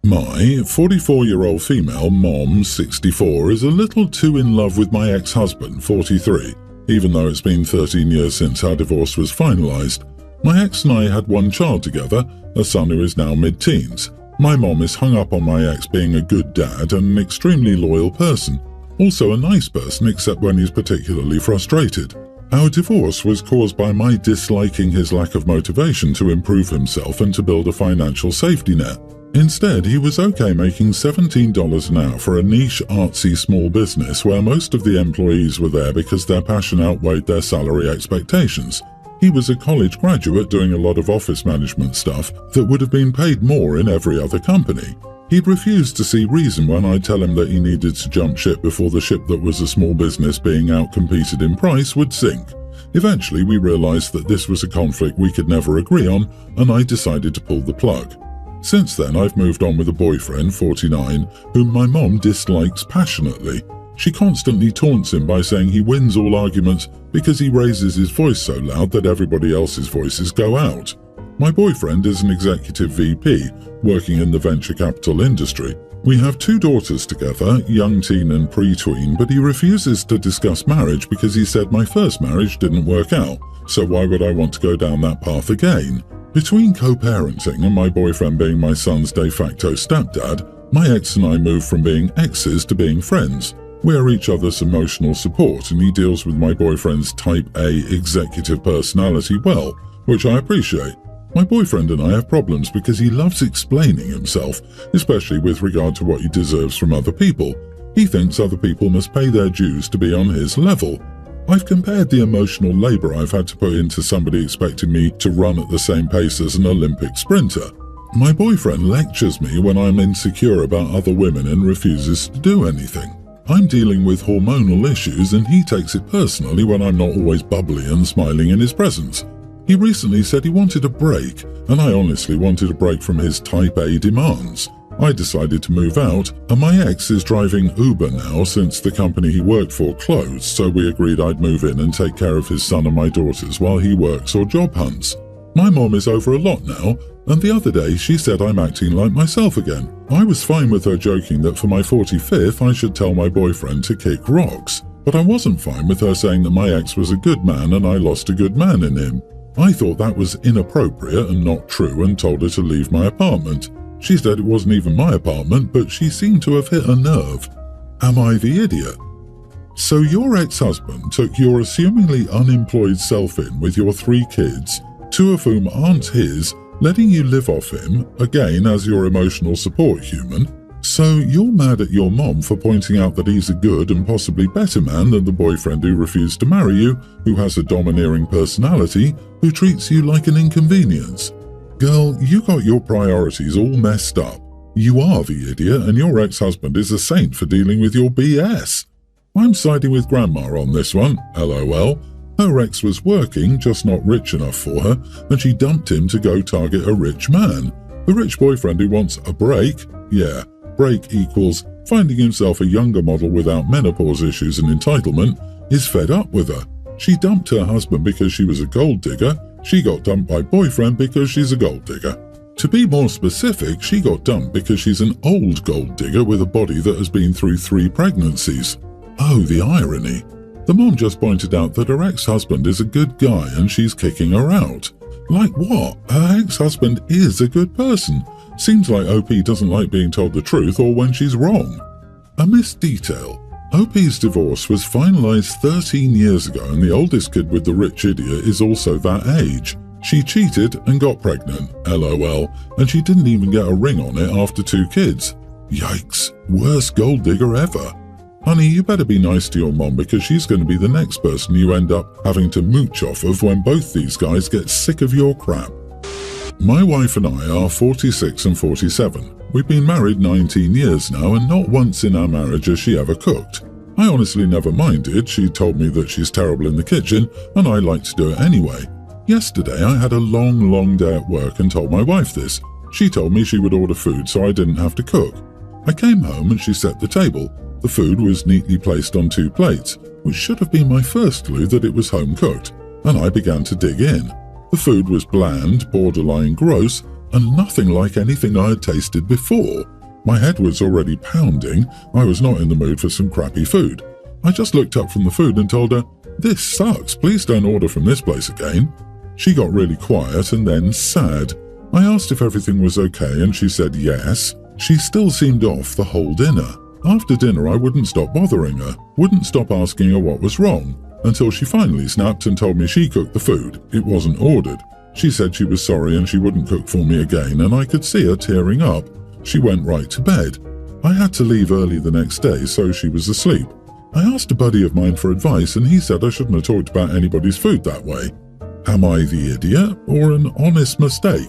My 44-year-old female mom, 64, is a little too in love with my ex-husband, 43, even though it's been 13 years since our divorce was finalized. My ex and I had one child together, a son who is now mid-teens. My mom is hung up on my ex being a good dad and an extremely loyal person, also a nice person except when he's particularly frustrated. Our divorce was caused by my disliking his lack of motivation to improve himself and to build a financial safety net. Instead, he was okay making $17 an hour for a niche, artsy small business where most of the employees were there because their passion outweighed their salary expectations. He was a college graduate doing a lot of office management stuff that would have been paid more in every other company. He'd refused to see reason when I'd tell him that he needed to jump ship before the ship that was a small business being outcompeted in price would sink. Eventually, we realized that this was a conflict we could never agree on, and I decided to pull the plug. Since then, I've moved on with a boyfriend, 49, whom my mom dislikes passionately. She constantly taunts him by saying he wins all arguments because he raises his voice so loud that everybody else's voices go out. My boyfriend is an executive VP, working in the venture capital industry. We have 2 daughters together, young teen and pre-tween, but he refuses to discuss marriage because he said my first marriage didn't work out, so why would I want to go down that path again? Between co-parenting and my boyfriend being my son's de facto stepdad, my ex and I moved from being exes to being friends. We are each other's emotional support, and he deals with my boyfriend's type A executive personality well, which I appreciate. My boyfriend and I have problems because he loves explaining himself, especially with regard to what he deserves from other people. He thinks other people must pay their dues to be on his level. I've compared the emotional labor I've had to put into somebody expecting me to run at the same pace as an Olympic sprinter. My boyfriend lectures me when I'm insecure about other women and refuses to do anything. I'm dealing with hormonal issues and he takes it personally when I'm not always bubbly and smiling in his presence. He recently said he wanted a break, and I honestly wanted a break from his type A demands. I decided to move out, and my ex is driving Uber now since the company he worked for closed, so we agreed I'd move in and take care of his son and my daughters while he works or job hunts. My mom is over a lot now, and the other day she said I'm acting like myself again. I was fine with her joking that for my 45th I should tell my boyfriend to kick rocks, but I wasn't fine with her saying that my ex was a good man and I lost a good man in him. I thought that was inappropriate and not true and told her to leave my apartment. She said it wasn't even my apartment, but she seemed to have hit a nerve. Am I the idiot? So your ex-husband took your assumingly unemployed self in with your 3 kids, 2 of whom aren't his, letting you live off him, again as your emotional support human. So you're mad at your mom for pointing out that he's a good and possibly better man than the boyfriend who refused to marry you, who has a domineering personality, who treats you like an inconvenience. Girl, you got your priorities all messed up. You are the idiot and your ex-husband is a saint for dealing with your BS. I'm siding with Grandma on this one, LOL. Her ex was working, just not rich enough for her, and she dumped him to go target a rich man. The rich boyfriend who wants a break? Yeah, break equals finding himself a younger model without menopause issues and entitlement, is fed up with her. She dumped her husband because she was a gold digger. She got dumped by boyfriend because she's a gold digger. To be more specific, she got dumped because she's an old gold digger with a body that has been through 3 pregnancies. Oh, the irony. The mom just pointed out that her ex-husband is a good guy and she's kicking her out. Like what? Her ex-husband is a good person. Seems like OP doesn't like being told the truth or when she's wrong. A missed detail. OP's divorce was finalized 13 years ago and the oldest kid with the rich idiot is also that age. She cheated and got pregnant, LOL, and she didn't even get a ring on it after 2 kids. Yikes, worst gold digger ever. Honey, you better be nice to your mom because she's going to be the next person you end up having to mooch off of when both these guys get sick of your crap. My wife and I are 46 and 47. We've been married 19 years now and not once in our marriage has she ever cooked. I honestly never minded. She told me that she's terrible in the kitchen and I like to do it anyway. Yesterday I had a long day at work and told my wife this. She told me she would order food so I didn't have to cook. I came home and she set the table. The food was neatly placed on 2 plates, which should have been my first clue that it was home cooked, and I began to dig in. The food was bland, borderline gross, and nothing like anything I had tasted before. My head was already pounding. I was not in the mood for some crappy food. I just looked up from the food and told her, "This sucks, please don't order from this place again." She got really quiet and then sad. I asked if everything was okay and she said yes. She still seemed off the whole dinner. After dinner I wouldn't stop bothering her, wouldn't stop asking her what was wrong, until she finally snapped and told me she cooked the food, it wasn't ordered. She said she was sorry and she wouldn't cook for me again, and I could see her tearing up. She went right to bed. I had to leave early the next day, so she was asleep. I asked a buddy of mine for advice and he said I shouldn't have talked about anybody's food that way. Am I the idiot or an honest mistake?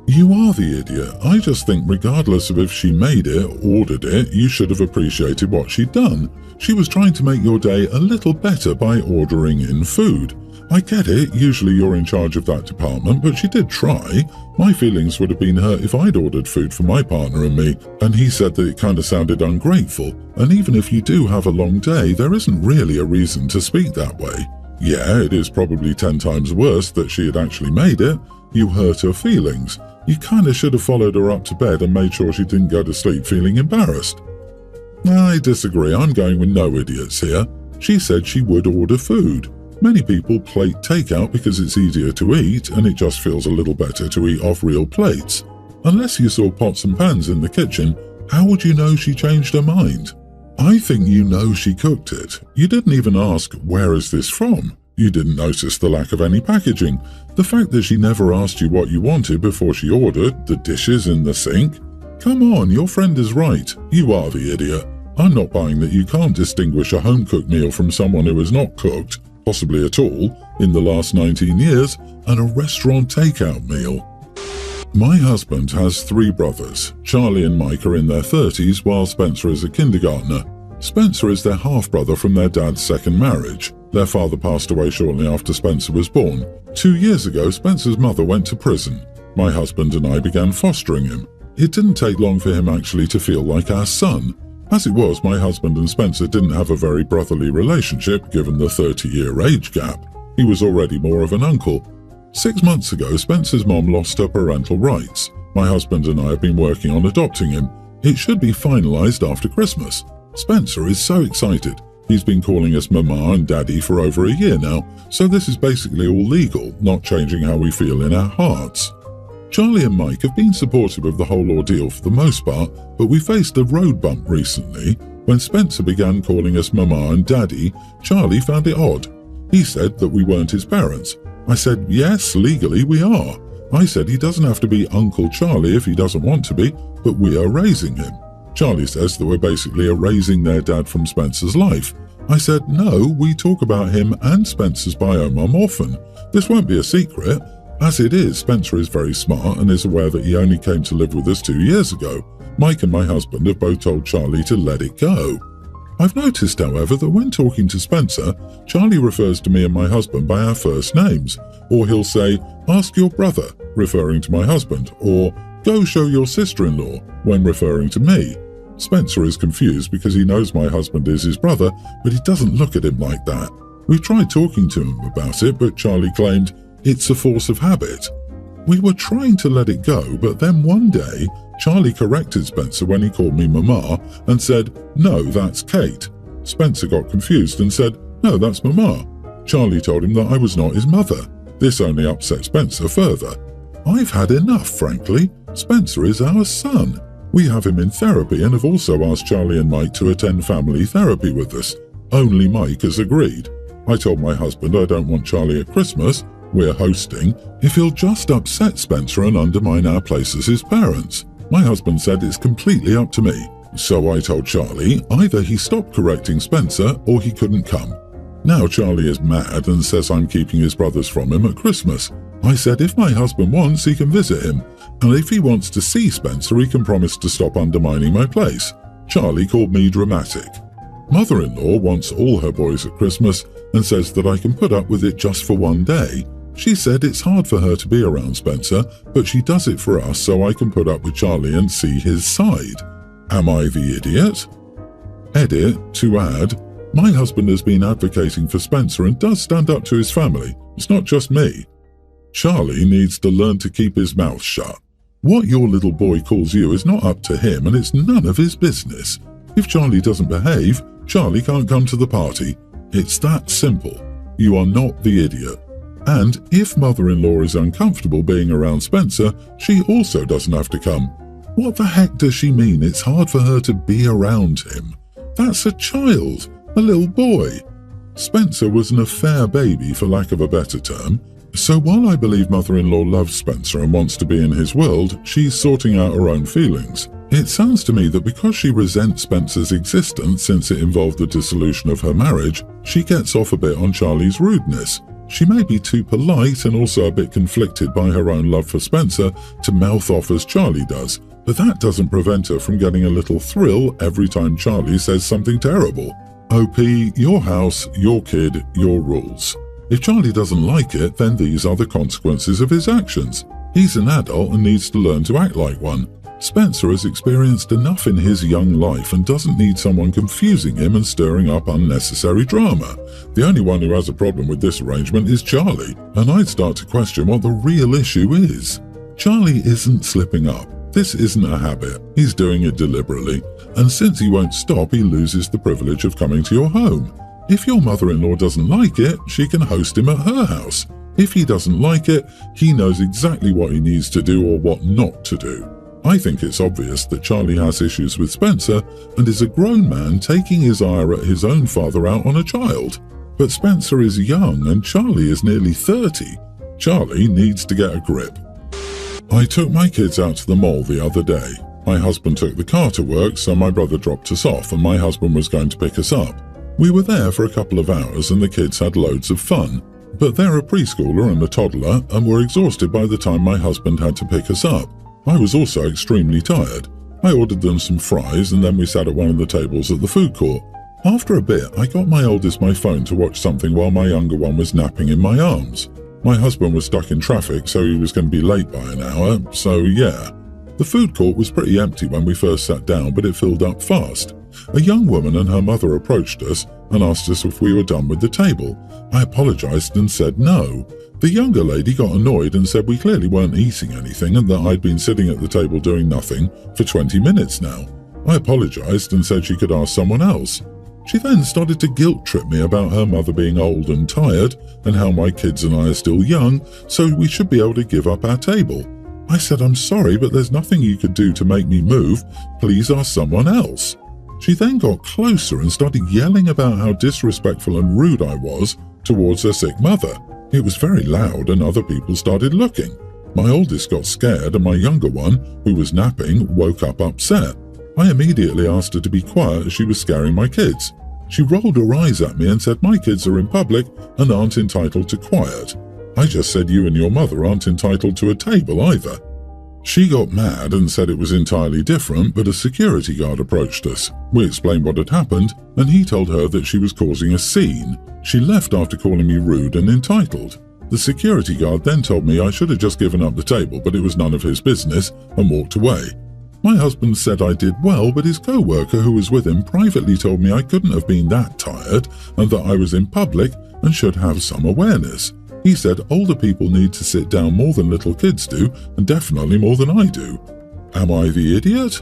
You are the idiot. I just think regardless of if she made it, ordered it, you should have appreciated what she'd done. She was trying to make your day a little better by ordering in food. I get it, usually you're in charge of that department, but she did try. My feelings would have been hurt if I'd ordered food for my partner and me, and he said that it kind of sounded ungrateful. And even if you do have a long day, there isn't really a reason to speak that way. Yeah, it is probably 10 times worse that she had actually made it. You hurt her feelings. You kinda should have followed her up to bed and made sure she didn't go to sleep feeling embarrassed. I disagree, I'm going with no idiots here. She said she would order food. Many people plate takeout because it's easier to eat and it just feels a little better to eat off real plates. Unless you saw pots and pans in the kitchen, how would you know she changed her mind? I think you know she cooked it. You didn't even ask, "Where is this from?" You didn't notice the lack of any packaging. The fact that she never asked you what you wanted before she ordered, the dishes in the sink. Come on, your friend is right. You are the idiot. I'm not buying that you can't distinguish a home-cooked meal from someone who has not cooked, possibly at all, in the last 19 years, and a restaurant takeout meal. My husband has 3 brothers. Charlie and Mike are in their 30s, while Spencer is a kindergartner. Spencer is their half-brother from their dad's second marriage. Their father passed away shortly after Spencer was born. 2 years ago, Spencer's mother went to prison. My husband and I began fostering him. It didn't take long for him actually to feel like our son. As it was, my husband and Spencer didn't have a very brotherly relationship given the 30-year age gap. He was already more of an uncle. 6 months ago, Spencer's mom lost her parental rights. My husband and I have been working on adopting him. It should be finalized after Christmas. Spencer is so excited. He's been calling us Mama and Daddy for over a year now, so this is basically all legal, not changing how we feel in our hearts. Charlie and Mike have been supportive of the whole ordeal for the most part, but we faced a road bump recently. When Spencer began calling us Mama and Daddy, Charlie found it odd. He said that we weren't his parents. I said, yes, legally we are. I said he doesn't have to be Uncle Charlie if he doesn't want to be, but we are raising him. Charlie says that we're basically erasing their dad from Spencer's life. I said, no, we talk about him and Spencer's bio mum often. This won't be a secret. As it is, Spencer is very smart and is aware that he only came to live with us 2 years ago. Mike and my husband have both told Charlie to let it go. I've noticed, however, that when talking to Spencer, Charlie refers to me and my husband by our first names. Or he'll say, ask your brother, referring to my husband, or go show your sister-in-law, when referring to me. Spencer is confused because he knows my husband is his brother, but he doesn't look at him like that. We've tried talking to him about it, but Charlie claimed, it's a force of habit. We were trying to let it go, but then one day, Charlie corrected Spencer when he called me Mama and said, no, that's Kate. Spencer got confused and said, no, that's Mama. Charlie told him that I was not his mother. This only upset Spencer further. I've had enough, frankly. Spencer is our son. We have him in therapy and have also asked Charlie and Mike to attend family therapy with us. Only Mike has agreed. I told my husband I don't want Charlie at Christmas, we're hosting, if he'll just upset Spencer and undermine our place as his parents. My husband said it's completely up to me. So I told Charlie either he stopped correcting Spencer or he couldn't come. Now Charlie is mad and says I'm keeping his brothers from him at Christmas. I said if my husband wants, he can visit him, and if he wants to see Spencer, he can promise to stop undermining my place. Charlie called me dramatic. Mother-in-law wants all her boys at Christmas and says that I can put up with it just for one day. She said it's hard for her to be around Spencer, but she does it for us so I can put up with Charlie and see his side. Am I the idiot? Edit, to add, my husband has been advocating for Spencer and does stand up to his family. It's not just me. Charlie needs to learn to keep his mouth shut. What your little boy calls you is not up to him, and it's none of his business. If Charlie doesn't behave, Charlie can't come to the party. It's that simple. You are not the idiot. And if mother-in-law is uncomfortable being around Spencer, she also doesn't have to come. What the heck does she mean it's hard for her to be around him? That's a child, a little boy. Spencer was an affair baby, for lack of a better term. So while I believe mother-in-law loves Spencer and wants to be in his world, she's sorting out her own feelings. It sounds to me that because she resents Spencer's existence since it involved the dissolution of her marriage, she gets off a bit on Charlie's rudeness. She may be too polite and also a bit conflicted by her own love for Spencer to mouth off as Charlie does, but that doesn't prevent her from getting a little thrill every time Charlie says something terrible. OP, your house, your kid, your rules. If Charlie doesn't like it, then these are the consequences of his actions. He's an adult and needs to learn to act like one. Spencer has experienced enough in his young life and doesn't need someone confusing him and stirring up unnecessary drama. The only one who has a problem with this arrangement is Charlie, and I'd start to question what the real issue is. Charlie isn't slipping up. This isn't a habit. He's doing it deliberately, and since he won't stop, he loses the privilege of coming to your home. If your mother-in-law doesn't like it, she can host him at her house. If he doesn't like it, he knows exactly what he needs to do or what not to do. I think it's obvious that Charlie has issues with Spencer and is a grown man taking his ire at his own father out on a child. But Spencer is young and Charlie is nearly 30. Charlie needs to get a grip. I took my kids out to the mall the other day. My husband took the car to work, so my brother dropped us off and my husband was going to pick us up. We were there for a couple of hours and the kids had loads of fun. But they're a preschooler and a toddler and were exhausted by the time my husband had to pick us up. I was also extremely tired. I ordered them some fries and then we sat at one of the tables at the food court. After a bit, I got my oldest my phone to watch something while my younger one was napping in my arms. My husband was stuck in traffic, so he was going to be late by an hour, so yeah. The food court was pretty empty when we first sat down, but it filled up fast. A young woman and her mother approached us and asked us if we were done with the table. I apologized and said no. The younger lady got annoyed and said we clearly weren't eating anything and that I'd been sitting at the table doing nothing for 20 minutes now. I apologized and said she could ask someone else. She then started to guilt-trip me about her mother being old and tired and how my kids and I are still young, so we should be able to give up our table. I said, I'm sorry, but there's nothing you could do to make me move. Please ask someone else. She then got closer and started yelling about how disrespectful and rude I was towards her sick mother. It was very loud and other people started looking. My oldest got scared and my younger one, who was napping, woke up upset. I immediately asked her to be quiet as she was scaring my kids. She rolled her eyes at me and said my kids are in public and aren't entitled to quiet. I just said you and your mother aren't entitled to a table either. She got mad and said it was entirely different, but a security guard approached us. We explained what had happened, and he told her that she was causing a scene. She left after calling me rude and entitled. The security guard then told me I should have just given up the table, but it was none of his business, and walked away. My husband said I did well, but his co-worker who was with him privately told me I couldn't have been that tired, and that I was in public and should have some awareness. He said older people need to sit down more than little kids do, and definitely more than I do. Am I the idiot?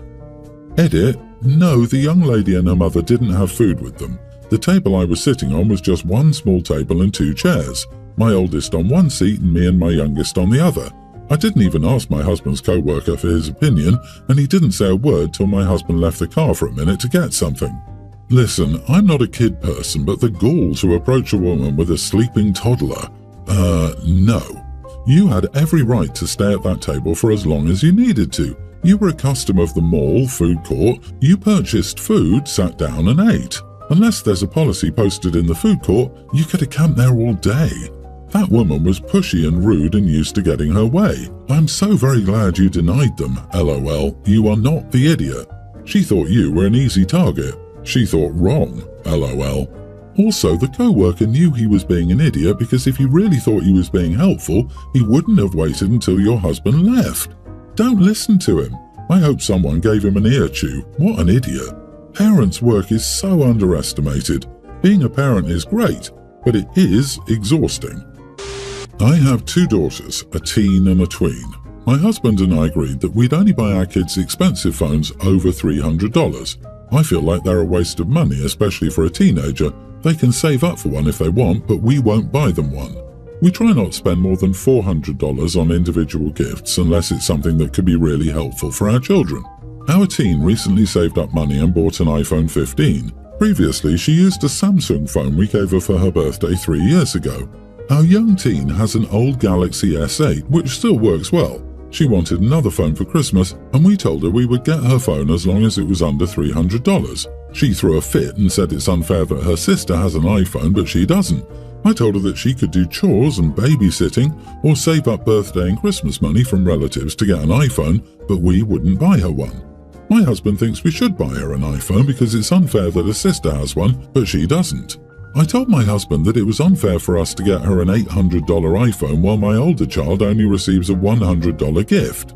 Edit: no, the young lady and her mother didn't have food with them. The table I was sitting on was just one small table and 2 chairs, my oldest on one seat and me and my youngest on the other. I didn't even ask my husband's co-worker for his opinion, and he didn't say a word till my husband left the car for a minute to get something. Listen, I'm not a kid person, but the gall to approach a woman with a sleeping toddler. No. You had every right to stay at that table for as long as you needed to. You were a customer of the mall, food court. You purchased food, sat down and ate. Unless there's a policy posted in the food court, you could have camped there all day. That woman was pushy and rude and used to getting her way. I'm so very glad you denied them, LOL. You are not the idiot. She thought you were an easy target. She thought wrong, LOL. Also, the co-worker knew he was being an idiot because if he really thought he was being helpful, he wouldn't have waited until your husband left. Don't listen to him. I hope someone gave him an ear chew. What an idiot. Parents' work is so underestimated. Being a parent is great, but it is exhausting. I have 2 daughters, a teen and a tween. My husband and I agreed that we'd only buy our kids expensive phones over $300. I feel like they're a waste of money, especially for a teenager. They can save up for one if they want, but we won't buy them one. We try not to spend more than $400 on individual gifts unless it's something that could be really helpful for our children. Our teen recently saved up money and bought an iPhone 15. Previously, she used a Samsung phone we gave her for her birthday 3 years ago. Our young teen has an old Galaxy S8, which still works well. She wanted another phone for Christmas, and we told her we would get her phone as long as it was under $300. She threw a fit and said it's unfair that her sister has an iPhone but she doesn't. I told her that she could do chores and babysitting or save up birthday and Christmas money from relatives to get an iPhone, but we wouldn't buy her one. My husband thinks we should buy her an iPhone because it's unfair that her sister has one but she doesn't. I told my husband that it was unfair for us to get her an $800 iPhone while my older child only receives a $100 gift.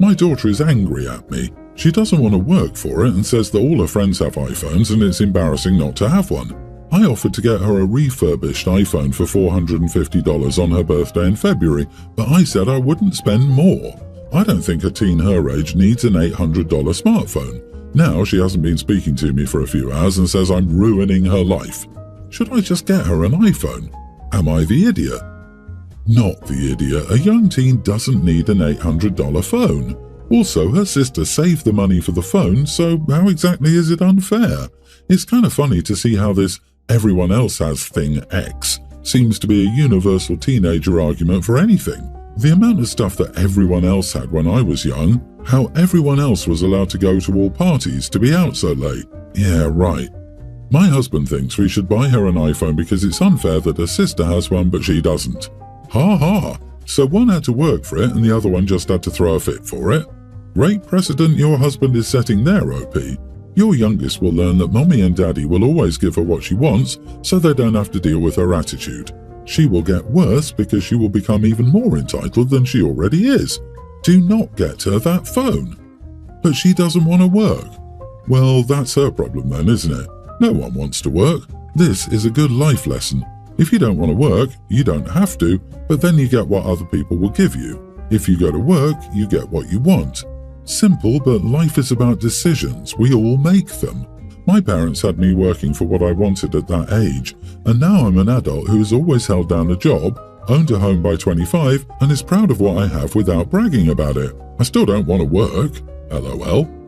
My daughter is angry at me. She doesn't want to work for it and says that all her friends have iPhones and it's embarrassing not to have one. I offered to get her a refurbished iPhone for $450 on her birthday in February, but I said I wouldn't spend more. I don't think a teen her age needs an $800 smartphone. Now she hasn't been speaking to me for a few hours and says I'm ruining her life. Should I just get her an iPhone? Am I the idiot? Not the idiot. A young teen doesn't need an $800 phone. Also, her sister saved the money for the phone, so how exactly is it unfair? It's kind of funny to see how this everyone else has thing X seems to be a universal teenager argument for anything. The amount of stuff that everyone else had when I was young, how everyone else was allowed to go to all parties, to be out so late. Yeah, right. My husband thinks we should buy her an iPhone because it's unfair that her sister has one but she doesn't. Ha ha! So one had to work for it and the other one just had to throw a fit for it? Great precedent your husband is setting there, OP. Your youngest will learn that mommy and daddy will always give her what she wants so they don't have to deal with her attitude. She will get worse because she will become even more entitled than she already is. Do not get her that phone. But she doesn't want to work. Well, that's her problem then, isn't it? No one wants to work. This is a good life lesson. If you don't want to work, you don't have to, but then you get what other people will give you. If you go to work, you get what you want. Simple, but life is about decisions. We all make them. My parents had me working for what I wanted at that age, and now I'm an adult who has always held down a job, owned a home by 25, and is proud of what I have without bragging about it. I still don't want to work. LOL.